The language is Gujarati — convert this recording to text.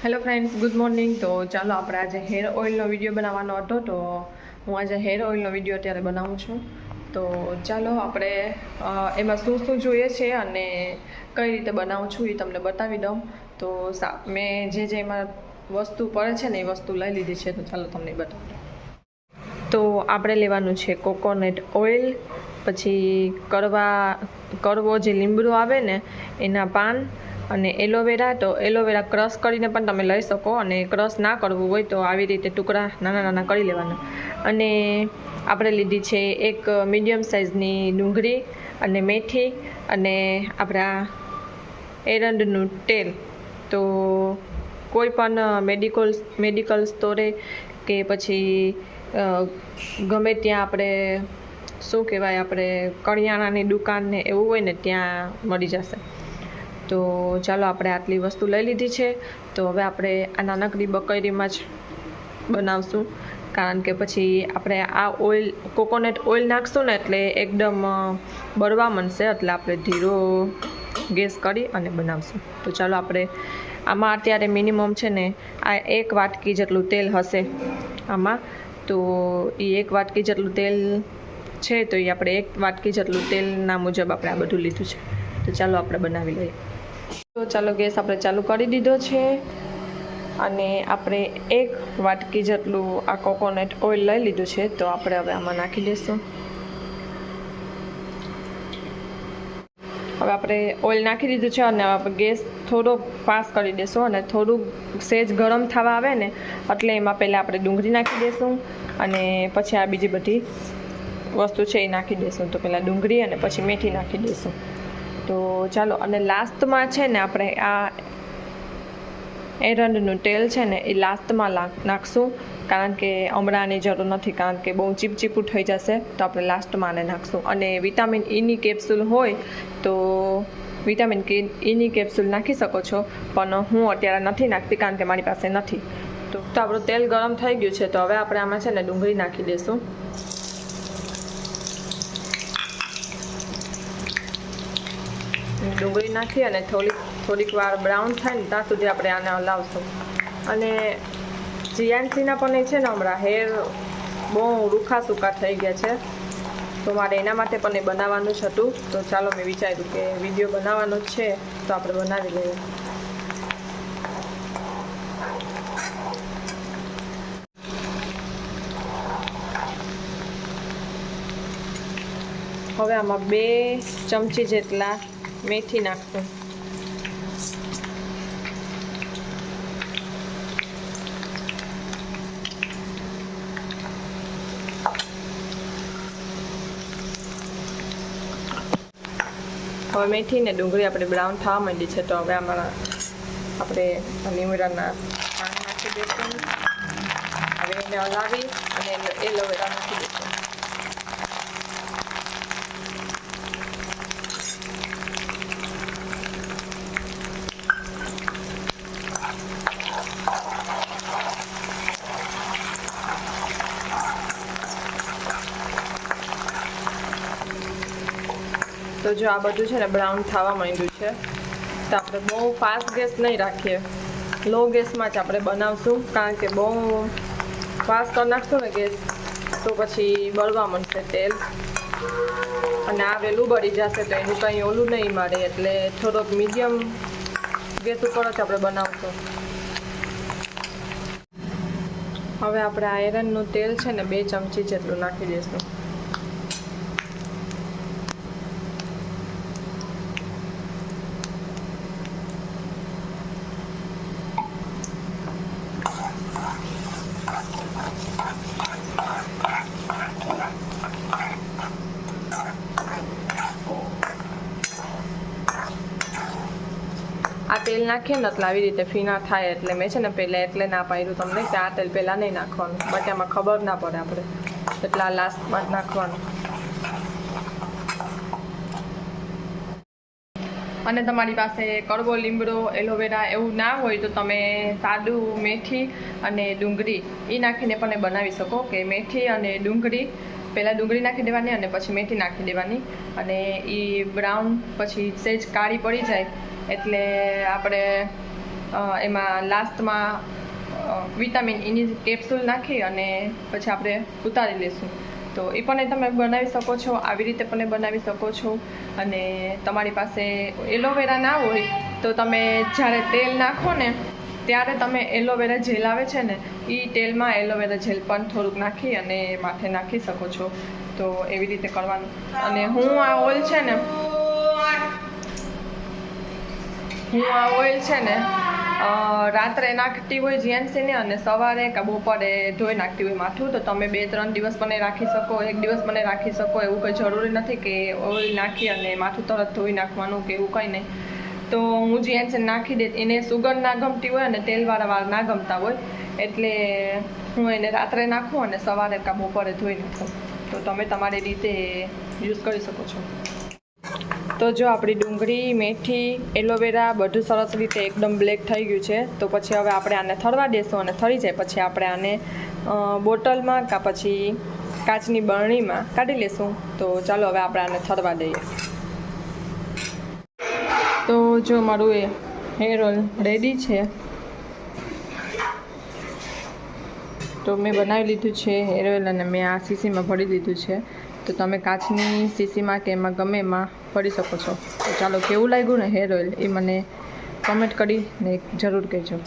Hello friends, good morning. તો ચાલો આપણે આજે હેર ઓઇલનો વિડીયો બનાવવાનો હતો. તો હું આજે હેર ઓઇલનો વિડીયો અત્યારે બનાવું છું. તો ચાલો આપણે એમાં શું શું જોઈએ છે અને કઈ રીતે બનાવું છું એ તમને બતાવી દઉં. તો મેં જે એમાં વસ્તુ પડે છે ને એ વસ્તુ લઈ લીધી છે. તો ચાલો તમને બતાવી દઉં. તો આપણે લેવાનું છે કોકોનટ ઓઇલ, પછી કડવો જે લીમડો આવે ને એના પાન, અને એલોવેરા. તો એલોવેરા ક્રશ કરીને પણ તમે લઈ શકો, અને ક્રશ ના કરવું હોય તો આવી રીતે ટુકડા નાના નાના કરી લેવાના. અને આપણે લીધી છે એક મીડિયમ સાઇઝની ડુંગળી, અને મેથી, અને આપણા એરંડનું તેલ. તો કોઈ પણ મેડિકલ સ્ટોરે કે પછી ગમે ત્યાં આપણે શું કહેવાય, આપણે કરિયાણાની દુકાન ને એવું હોય ને ત્યાં મળી જશે. તો ચાલો આપણે આટલી વસ્તુ લઈ લીધી છે. તો હવે આપણે આ નાનકડી બકરીમાં જ બનાવશું, કારણ કે પછી આપણે આ ઓઇલ કોકોનટ ઓઇલ નાખશું ને એટલે એકદમ બળવા માંડશે. એટલે આપણે ધીરો ગેસ કરી અને બનાવશું. તો ચાલો આપણે આમાં અત્યારે મિનિમમ છે ને આ 1 વાટકી જેટલું તેલ હશે આમાં. તો એ 1 વાટકી જેટલું તેલ છે, તો એ આપણે 1 વાટકી જેટલું તેલના મુજબ આપણે આ બધું લીધું છે. તો ચાલો આપણે બનાવી લઈએ. તો ચાલો ગેસ આપણે ચાલુ કરી દીધો છે, અને આપણે 1 વાટકી જેટલું આ કોકોનટ ઓઇલ લઈ લીધું છે. તો આપણે હવે આમાં નાખી દઈશું. હવે આપણે ઓઇલ નાખી દીધું છે, અને આપણે ગેસ થોડો ફાસ્ટ કરી દઈશું, અને થોડુંક સેજ ગરમ થવા આવે ને એટલે એમાં પહેલાં આપણે ડુંગળી નાખી દઈશું, અને પછી આ બીજી બધી વસ્તુ છે એ નાખી દઈશું. તો પહેલાં ડુંગળી અને પછી મેથી નાખી દઈશું. તો ચાલો, અને લાસ્ટમાં છે ને આપણે આ એરંડનું તેલ છે ને એ લાસ્ટમાં નાખશું, કારણ કે હમણાંની જરૂર નથી, કારણ કે બહુ ચીપચીપું થઈ જશે. તો આપણે લાસ્ટમાં આને નાખશું. અને વિટામિન ઈની કેપ્સ્યુલ હોય તો વિટામિન ઈની કેપ્સ્યુલ નાખી શકો છો, પણ હું અત્યારે નથી નાખતી કારણ કે મારી પાસે નથી. તો આપણું તેલ ગરમ થઈ ગયું છે. તો હવે આપણે આમાં છે ને ડુંગળી નાખી દઈશું. ડુંગળી નાખી અને થોડીક વાર બ્રાઉન થાય ને ત્યાં સુધી આપણે આને હલાવશું. અને જીયાન્સીના પણ છે ને હમણાં હેર બહુ રૂખા સૂકા થઈ ગયા છે, તો મારે એના માટે પણ એ બનાવવાનું જ હતું. તો ચાલો મેં વિચાર્યું કે વિડીયો બનાવવાનો જ છે તો આપણે બનાવી લઈએ. હવે આમાં 2 ચમચી જેટલા મેથી નાખશું. હવે મેથી ને ડુંગળી આપણે બ્રાઉન થવા માંડી છે. તો હવે આમાં આપણે લીમડાના પાન નાખી દઈશું. હવે એને હલાવી અને એલોવેરા નાખી દઈશું. તો જો આ બધું છે ને બ્રાઉન થવા માંડ્યું છે. તો આપણે બહુ ફાસ્ટ ગેસ નહીં રાખીએ, લો ગેસમાં જ આપણે બનાવશું, કારણ કે બહુ ફાસ્ટ કરી નાખશું ને ગેસ તો પછી બળવા માંડશે તેલ, અને આ વહેલું બળી જશે. તો એનું કંઈ ઓલું નહીં મારે, એટલે થોડોક મીડિયમ ગેસ ઉપર જ આપણે બનાવશું. હવે આપણે આયરનનું તેલ છે ને 2 ચમચી જેટલું નાખી દઈશું. આ તેલ નાખીએ ને એટલે આવી રીતે ફીના થાય. એટલે મેં છે ને પહેલાં એટલે ના પાડ્યું તમને કે આ તેલ પહેલાં નહીં નાખવાનું, બટ એમાં ખબર ના પડે આપણે, એટલે આ લાસ્ટમાં જ નાખવાનું. અને તમારી પાસે કડવો લીમડો, એલોવેરા એવું ના હોય તો તમે સાદું મેથી અને ડુંગળી એ નાખીને પણ એ બનાવી શકો. કે મેથી અને ડુંગળી, પહેલાં ડુંગળી નાખી દેવાની અને પછી મેથી નાખી દેવાની, અને એ બ્રાઉન પછી સહેજ કાળી પડી જાય એટલે આપણે એમાં લાસ્ટમાં વિટામિન ઈની કેપ્સ્યુલ નાખી અને પછી આપણે ઉતારી લઈશું. તો એ પણ તમે બનાવી શકો છો, આવી રીતે પણ બનાવી શકો છો. અને તમારી પાસે એલોવેરા ના હોય તો તમે જ્યારે તેલ નાખો ને ત્યારે તમે એલોવેરા જેલ આવે છે ને એ તેલમાં એલોવેરા જેલ પણ થોડુંક નાખી અને માથે નાખી શકો છો. તો એવી રીતે કરવાનું. અને હું આ ઓઇલ છે ને રાત્રે નાખતી હોય જેન્ટ્સને અને સવારે કે બપોરે ધોઈ નાખતી હોય માથું. તો તમે 2-3 દિવસ પણ રાખી શકો, 1 દિવસ પણ રાખી શકો. એવું કંઈ જરૂરી નથી કે ઓઇલ નાખી અને માથું તરત ધોઈ નાખવાનું કે એવું કંઈ નહીં. તો હું જેન્ટ્સ નાખી દે, એને સુગર ના ગમતી હોય અને તેલવાળા વાળ ના ગમતા હોય એટલે હું એને રાત્રે નાખું અને સવારે કે બપોરે ધોઈ નાખું. તો તમે તમારી રીતે યુઝ કરી શકો છો. તો જો આપણી ડુંગળી, મેથી, એલોવેરા બધું સરસ રીતે એકદમ બ્લેક થઈ ગયું છે. તો પછી હવે આપણે આને થરવા દેશું અને થરી જાય પછી આપણે આને બોટલમાં કાં પછી કાચની બરણીમાં કાઢી લેશું. તો ચાલો હવે આપણે આને થરવા દઈએ. તો જો મારું એ હેર ઓઇલ રેડી છે. તો મેં બનાવી લીધું છે હેર ઓઇલ અને મેં આ શીશીમાં ભરી દીધું છે. તો તમે કાચની શીશીમાં કે એમાં ગમે એમાં ભરી શકો છો. તો ચાલો કેવું લાગ્યું ને હેર ઓઇલ એ મને કમેન્ટ કરીને જરૂર કહેજો.